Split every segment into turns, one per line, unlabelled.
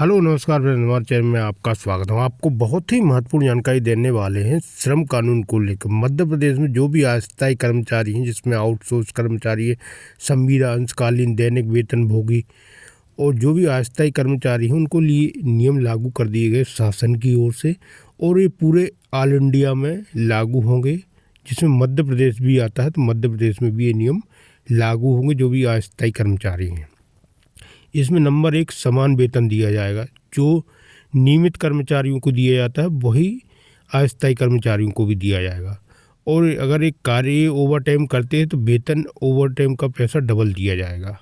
Hello नमस्कार friends, हमारे channel में आपका स्वागत है। आपको बहुत ही महत्वपूर्ण जानकारी देने वाले हैं श्रम कानून को लेकर। मध्य प्रदेश में जो भी अस्थायी कर्मचारी हैं, जिसमें आउटसोर्स कर्मचारी है, संविदा, अंशकालीन, दैनिक वेतनभोगी और जो भी अस्थायी कर्मचारी हैं, उनको लिए नियम लागू कर दिए गए शासन की ओर से, और ये पूरे ऑल इंडिया में लागू होंगे, जिसमें मध्य प्रदेश भी आता है। तो मध्य प्रदेश में भी ये नियम लागू होंगे जो भी अस्थायी कर्मचारी हैं। इसमें नंबर 1, समान वेतन दिया जाएगा। जो नियमित कर्मचारियों को दिया जाता है वही अस्थायी कर्मचारियों को भी दिया जाएगा। और अगर एक कार्य ओवर टाइम करते हैं तो वेतन ओवर टाइम का पैसा डबल दिया जाएगा।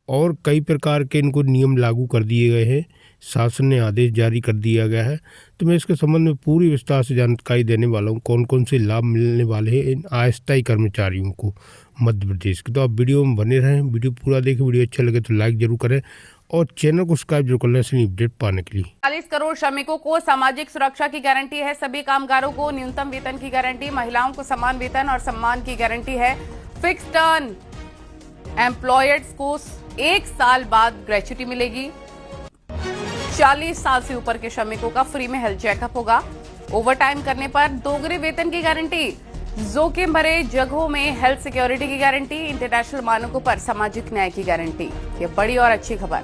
और कई प्रकार के इनको नियम लागू कर दिए गए हैं, शासन ने आदेश जारी कर दिया गया है। तो मैं इसके संबंध में पूरी विस्तार से जानकारी देने वाला हूँ, कौन कौन से लाभ मिलने वाले हैं इन अस्थायी कर्मचारियों को मध्य प्रदेश के। तो आप वीडियो में बने रहें, वीडियो पूरा देखें। वीडियो अच्छा लगे तो लाइक जरूर करें और चैनल को सब्सक्राइब जरूर कर लें ऐसे अपडेट पाने के लिए।
40 करोड़ श्रमिकों को सामाजिक सुरक्षा की गारंटी है। सभी कामगारों को न्यूनतम वेतन की गारंटी, महिलाओं को समान वेतन और सम्मान की गारंटी है। फिक्स टर्म एम्प्लॉयर्स को 1 साल बाद ग्रेच्युटी मिलेगी। 40 साल से ऊपर के श्रमिकों का फ्री में हेल्थ चेकअप होगा। ओवर टाइम करने पर दोगुने वेतन की गारंटी, जोखिम भरे जगहों में हेल्थ सिक्योरिटी की गारंटी, इंटरनेशनल मानकों पर सामाजिक न्याय की गारंटी। ये बड़ी और अच्छी खबर।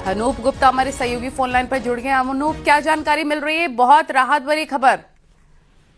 अनूप गुप्ता हमारे सहयोगी फोन लाइन पर जुड़ गए। अनूप, क्या जानकारी मिल रही है? बहुत राहत भरी खबर।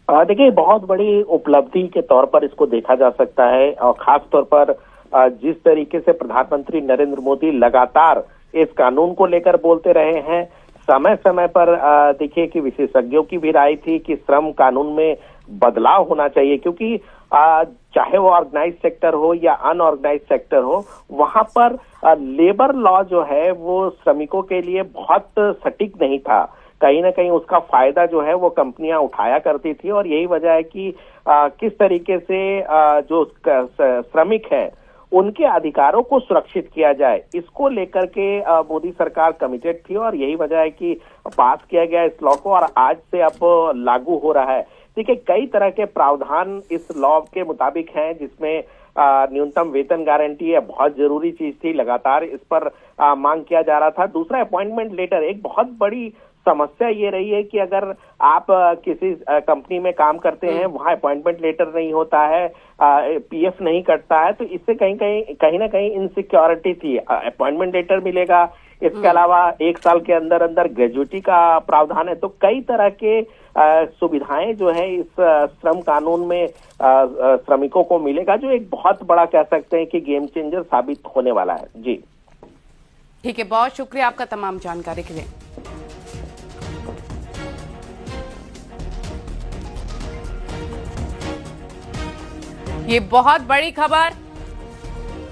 देखिए, बहुत बड़ी उपलब्धि के तौर पर इसको देखा जा सकता है, और खास तौर पर जिस तरीके से प्रधानमंत्री नरेंद्र मोदी लगातार इस कानून को लेकर बोलते रहे हैं। समय समय पर देखिए कि विशेषज्ञों की भी राय थी कि श्रम कानून में बदलाव होना चाहिए, क्योंकि चाहे वो ऑर्गेनाइज सेक्टर हो या अनऑर्गेनाइज सेक्टर हो, वहां पर लेबर लॉ जो है वो श्रमिकों के लिए बहुत सटीक नहीं था। कहीं ना कहीं उसका फायदा जो है वो कंपनियां उठाया करती थी, और यही वजह है कि किस तरीके से जो श्रमिक है उनके अधिकारों को सुरक्षित किया जाए, इसको लेकर के मोदी सरकार कमिटेड थी, और यही वजह है कि पास किया गया इस लॉ को और आज से अब लागू हो रहा है। देखिए, कई तरह के प्रावधान इस लॉ के मुताबिक हैं, जिसमें न्यूनतम वेतन गारंटी है, बहुत जरूरी चीज थी, लगातार इस पर मांग किया जा रहा था। दूसरा, अपॉइंटमेंट लेटर। एक बहुत बड़ी समस्या ये रही है कि अगर आप किसी कंपनी में काम करते हैं, वहां अपॉइंटमेंट लेटर नहीं होता है, पीएफ नहीं कटता है, तो इससे कहीं ना कहीं इनसिक्योरिटी थी। अपॉइंटमेंट लेटर मिलेगा, इसके अलावा 1 साल के अंदर अंदर ग्रेजुएटी का प्रावधान है। तो कई तरह के सुविधाएं जो है इस श्रम कानून में श्रमिकों को मिलेगा, जो एक बहुत बड़ा कह सकते हैं कि गेम चेंजर साबित होने वाला है। जी
ठीक है, बहुत शुक्रिया आपका तमाम जानकारी के लिए। ये बहुत बड़ी खबर,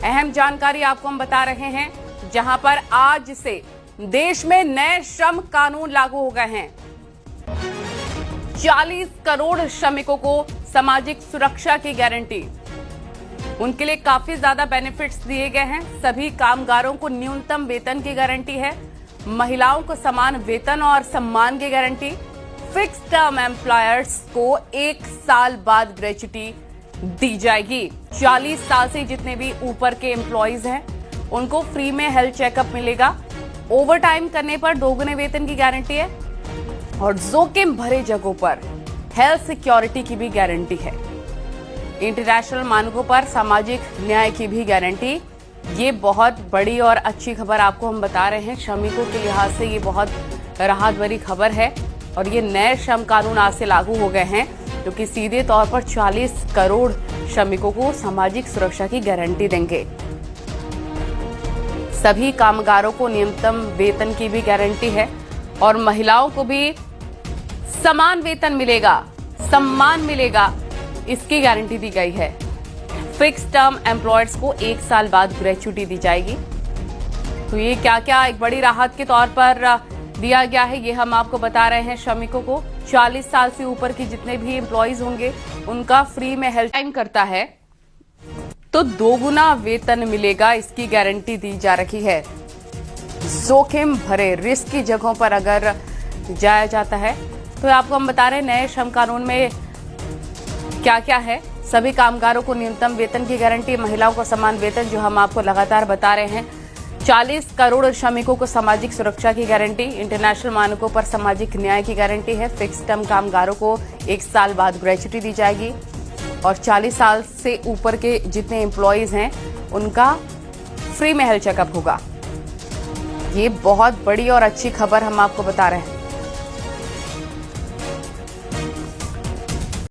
अहम जानकारी आपको हम बता रहे हैं, जहां पर आज से देश में नए श्रम कानून लागू हो गए हैं। 40 करोड़ श्रमिकों को सामाजिक सुरक्षा की गारंटी, उनके लिए काफी ज्यादा बेनिफिट्स दिए गए हैं। सभी कामगारों को न्यूनतम वेतन की गारंटी है, महिलाओं को समान वेतन और सम्मान की गारंटी, फिक्स टर्म एम्प्लॉयर्स को 1 साल बाद ग्रेच्युटी दी जाएगी। 40 साल से जितने भी ऊपर के एम्प्लॉइज हैं उनको फ्री में हेल्थ चेकअप मिलेगा। ओवर टाइम करने पर दोगुने वेतन की गारंटी है, और जोखिम भरे जगहों पर हेल्थ सिक्योरिटी की भी गारंटी है। इंटरनेशनल मानकों पर सामाजिक न्याय की भी गारंटी। ये बहुत बड़ी और अच्छी खबर आपको हम बता रहे हैं। श्रमिकों के लिहाज से ये बहुत राहत भरी खबर है, और ये नए श्रम कानून आज से लागू हो गए हैं, जो कि सीधे तौर पर 40 करोड़ श्रमिकों को सामाजिक सुरक्षा की गारंटी देंगे। सभी कामगारों को न्यूनतम वेतन की भी गारंटी है, और महिलाओं को भी समान वेतन मिलेगा, सम्मान मिलेगा, इसकी गारंटी दी गई है। फिक्स टर्म एम्प्लॉयर्स को 1 साल बाद ग्रेच्युटी दी जाएगी। तो ये क्या क्या एक बड़ी राहत के तौर पर दिया गया है, ये हम आपको बता रहे हैं। श्रमिकों को 40 साल से ऊपर के जितने भी एम्प्लॉइज होंगे उनका फ्री में हेल्थ टाइम करता है तो दोगुना वेतन मिलेगा, इसकी गारंटी दी जा रही है। जोखिम भरे रिस्क की जगहों पर अगर जाया जाता है, तो आपको हम बता रहे हैं नए श्रम कानून में क्या क्या है। सभी कामगारों को न्यूनतम वेतन की गारंटी, महिलाओं को समान वेतन, जो हम आपको लगातार बता रहे हैं। 40 करोड़ श्रमिकों को सामाजिक सुरक्षा की गारंटी, इंटरनेशनल मानकों पर सामाजिक न्याय की गारंटी है। फिक्स टर्म कामगारों को 1 साल बाद ग्रेच्युटी दी जाएगी और 40 साल से ऊपर के जितने एम्प्लॉयज हैं उनका फ्री में हेल्थ चेकअप होगा। ये बहुत बड़ी और अच्छी खबर हम आपको बता रहे हैं।